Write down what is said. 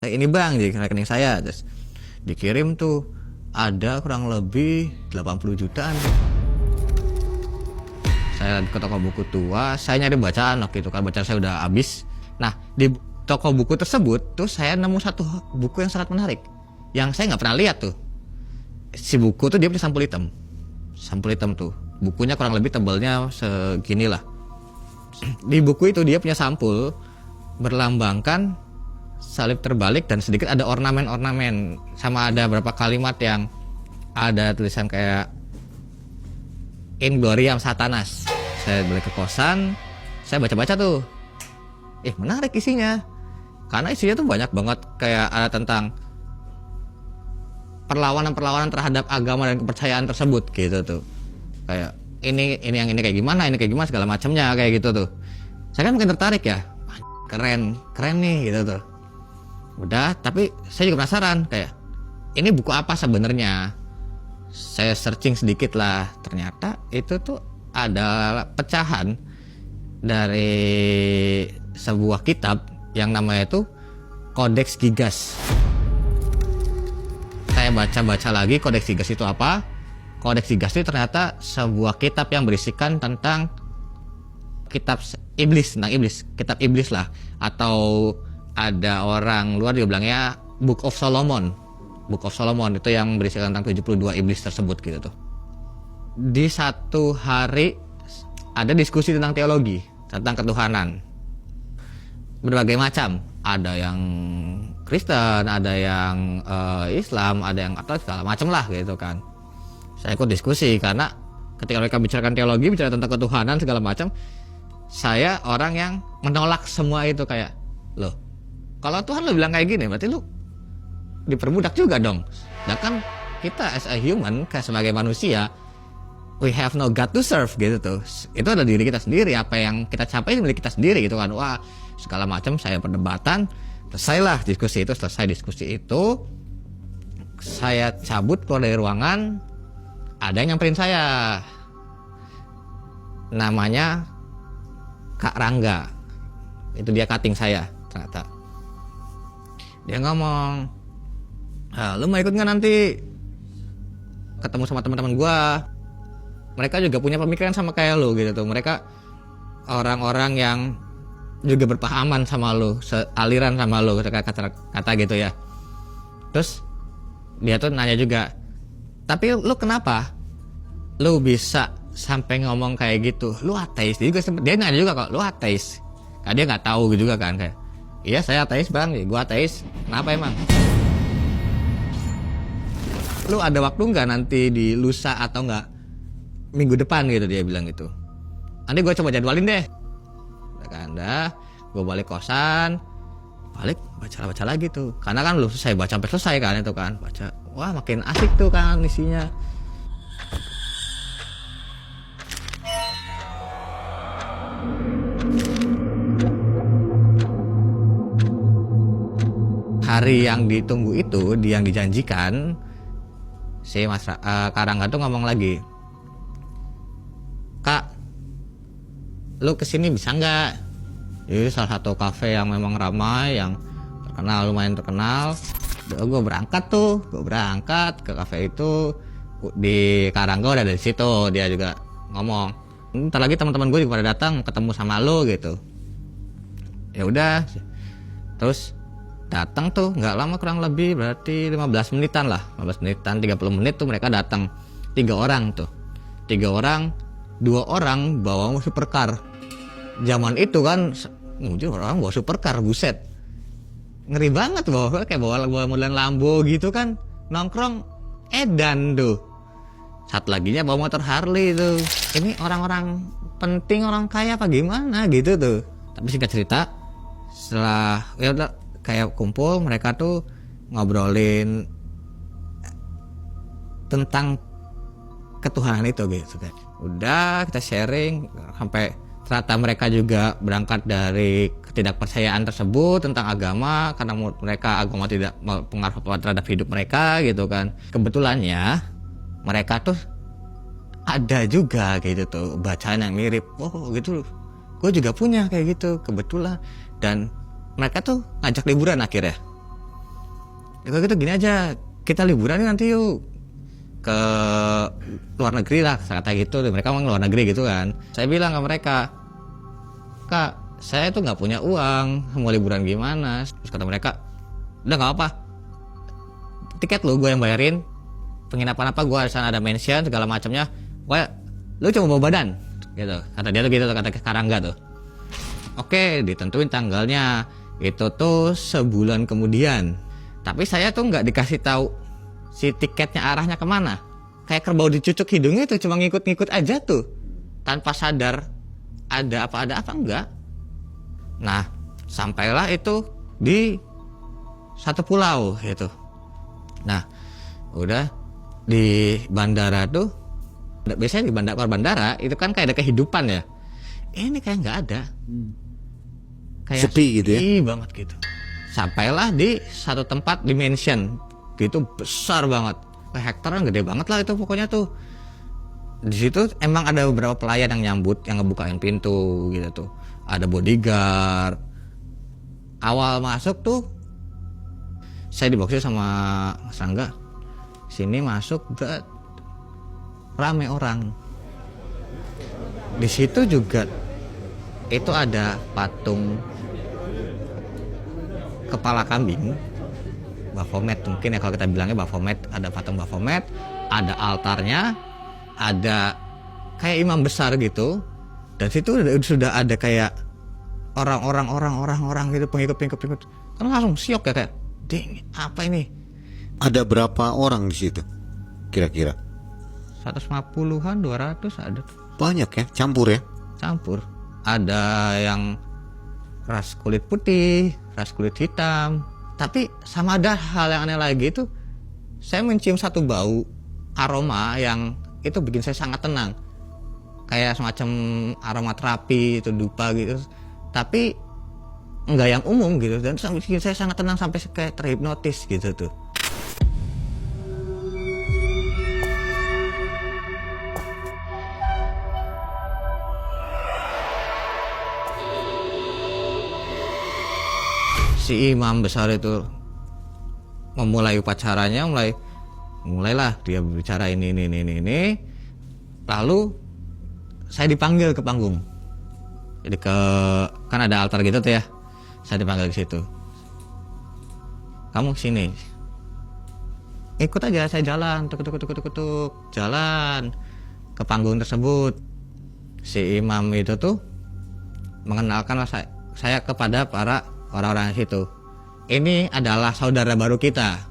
Ini bang di rekening saya, terus dikirim tuh ada kurang lebih 80 jutaan. Saya ke toko buku tua, saya nyari bacaan waktu itu kan, bacaan saya udah habis. Nah di toko buku tersebut tuh saya nemu satu buku yang sangat menarik, yang saya nggak pernah lihat tuh. Si buku tuh dia punya sampul hitam tuh, bukunya kurang lebih tebalnya segini lah. Di buku itu dia punya sampul berlambangkan salib terbalik dan sedikit ada ornamen-ornamen, sama ada beberapa kalimat yang ada tulisan kayak In Gloriam Satanas. Saya balik ke kosan, saya baca-baca tuh, menarik isinya, karena isinya tuh banyak banget kayak ada tentang perlawanan-perlawanan terhadap agama dan kepercayaan tersebut gitu tuh, kayak ini yang ini kayak gimana segala macamnya kayak gitu tuh. Saya kan mungkin tertarik ya, keren nih gitu tuh. Udah, tapi saya juga penasaran kayak ini buku apa sebenarnya. Saya searching sedikit lah, ternyata itu tuh ada pecahan dari sebuah kitab yang namanya itu Codex Gigas. Saya baca-baca lagi Codex Gigas itu apa. Codex Gigas itu ternyata sebuah kitab yang berisikan tentang kitab iblis, tentang iblis, kitab iblis lah, atau ada orang luar juga bilangnya Book of Solomon. Book of Solomon itu yang berisikan tentang 72 iblis tersebut gitu tuh. Di satu hari ada diskusi tentang teologi, tentang ketuhanan. Berbagai macam, ada yang Kristen, ada yang Islam, ada yang atau segala macam lah gitu kan. Saya ikut diskusi karena ketika mereka bicarakan teologi, bicara tentang ketuhanan segala macam, saya orang yang menolak semua itu kayak, loh, kalau Tuhan lu bilang kayak gini, berarti lu diperbudak juga dong. Sedangkan kita as a human, kayak sebagai manusia, we have no God to serve gitu tuh. Itu adalah diri kita sendiri, apa yang kita capai milik kita sendiri gitu kan. Wah, segala macam saya perdebatan. Selesailah diskusi itu, selesai diskusi itu, saya cabut keluar dari ruangan, ada yang nyamperin saya. Namanya Kak Rangga. Itu dia cutting saya ternyata. Dia ngomong, lu mau ikut nggak nanti ketemu sama teman-teman gua? Mereka juga punya pemikiran sama kayak lu gitu tuh. Mereka orang-orang yang juga berpahaman sama lu, sealiran sama lu, kata gitu ya. Terus dia tuh nanya juga, tapi lu kenapa lu bisa sampai ngomong kayak gitu? Lu ateis? Dia nanya juga kok, lu ateis? Karena dia nggak tahu gitu juga kan, kayak, iya saya ateis bang, gua ateis. Kenapa emang? Lu ada waktu nggak nanti di lusa atau nggak minggu depan gitu, dia bilang gitu. Nanti gue coba jadwalin deh. Dah, gue balik kosan, baca lagi tuh. Karena kan belum selesai baca sampai selesai kan itu kan, baca. Wah makin asik tuh kan isinya. Hari yang ditunggu itu, yang dijanjikan, si Mas Karangga tuh ngomong lagi, Kak, lu kesini bisa nggak? Jadi salah satu kafe yang memang ramai, yang terkenal, lumayan terkenal. Gue berangkat ke kafe itu. Di Karangga udah dari situ, dia juga ngomong, ntar lagi teman-teman gue juga pada datang ketemu sama lu gitu. Ya udah, terus datang tuh nggak lama, kurang lebih berarti 15 menitan lah, 15 menitan 30 menit tuh mereka datang. 3 orang, 2 orang bawa supercar. Zaman itu kan orang bawa supercar, buset, ngeri banget, bawa modelan Lambo gitu kan, nongkrong edan tuh. Satu laginya bawa motor Harley tuh. Ini orang-orang penting, orang kaya apa gimana gitu tuh. Tapi singkat cerita, setelah ya udah kayak kumpul, mereka tuh ngobrolin tentang ketuhanan itu gitu kan. Udah kita sharing sampai ternyata mereka juga berangkat dari ketidakpercayaan tersebut tentang agama, karena menurut mereka agama tidak berpengaruh terhadap hidup mereka gitu kan. Kebetulannya mereka tuh ada juga gitu tuh bacaan yang mirip. Oh gitu, gue juga punya kayak gitu kebetulan. Dan mereka tuh ngajak liburan akhirnya. Kalau gitu gini aja, kita liburan nanti yuk ke luar negeri lah, saya kata gitu. Mereka mau luar negeri gitu kan. Saya bilang ke mereka, Kak, saya tuh nggak punya uang, mau liburan gimana? Terus kata mereka, udah nggak apa, tiket lu gue yang bayarin, penginapan apa gue di sana ada mention segala macamnya, gue lu cuma bawa badan, gitu. Kata dia tuh gitu, kata Karangga tuh. Oke, ditentuin tanggalnya, itu tuh sebulan kemudian. Tapi saya tuh nggak dikasih tahu si tiketnya arahnya kemana. Kayak kerbau dicucuk hidungnya itu cuma ngikut-ngikut aja tuh, tanpa sadar ada apa enggak. Nah, sampailah itu di satu pulau gitu. Nah, udah di bandara tuh, biasanya di bandara itu kan kayak ada kehidupan ya. Ini kayak nggak ada. Kayak sepi gitu ya. Sepi banget gitu. Sampailah di satu tempat di mansion, gitu besar banget. Hektaran gede banget lah itu pokoknya tuh. Di situ emang ada beberapa pelayan yang nyambut, yang ngebukain pintu gitu tuh. Ada bodyguard. Awal masuk tuh saya diboxin sama Mas Rangga. Sini masuk berat, rame orang. Di situ juga itu ada patung kepala kambing, Baphomet mungkin ya kalau kita bilangnya Baphomet. Ada patung Baphomet, ada altarnya, ada kayak imam besar gitu. Dan situ sudah ada kayak orang gitu, pengikut. Kan langsung syok ya, kayak, ding, apa ini? Ada berapa orang di situ kira-kira? 150-an, 200 ada. Banyak ya, campur ya? Campur. Ada yang ras kulit putih, ras kulit hitam. Tapi sama ada hal yang aneh lagi itu, saya mencium satu bau aroma yang itu bikin saya sangat tenang. Kayak semacam aroma terapi itu, dupa gitu. Tapi enggak yang umum gitu, dan bikin saya sangat tenang sampai kayak terhipnotis gitu tuh. Si imam besar itu memulai upacaranya, mulailah dia berbicara ini. Lalu saya dipanggil ke panggung. Jadi kan ada altar gitu tuh ya. Saya dipanggil ke situ. Kamu sini. Ikut aja, saya jalan, tuk, jalan ke panggung tersebut. Si imam itu tuh mengenalkanlah saya kepada para orang-orang situ. Ini adalah saudara baru kita.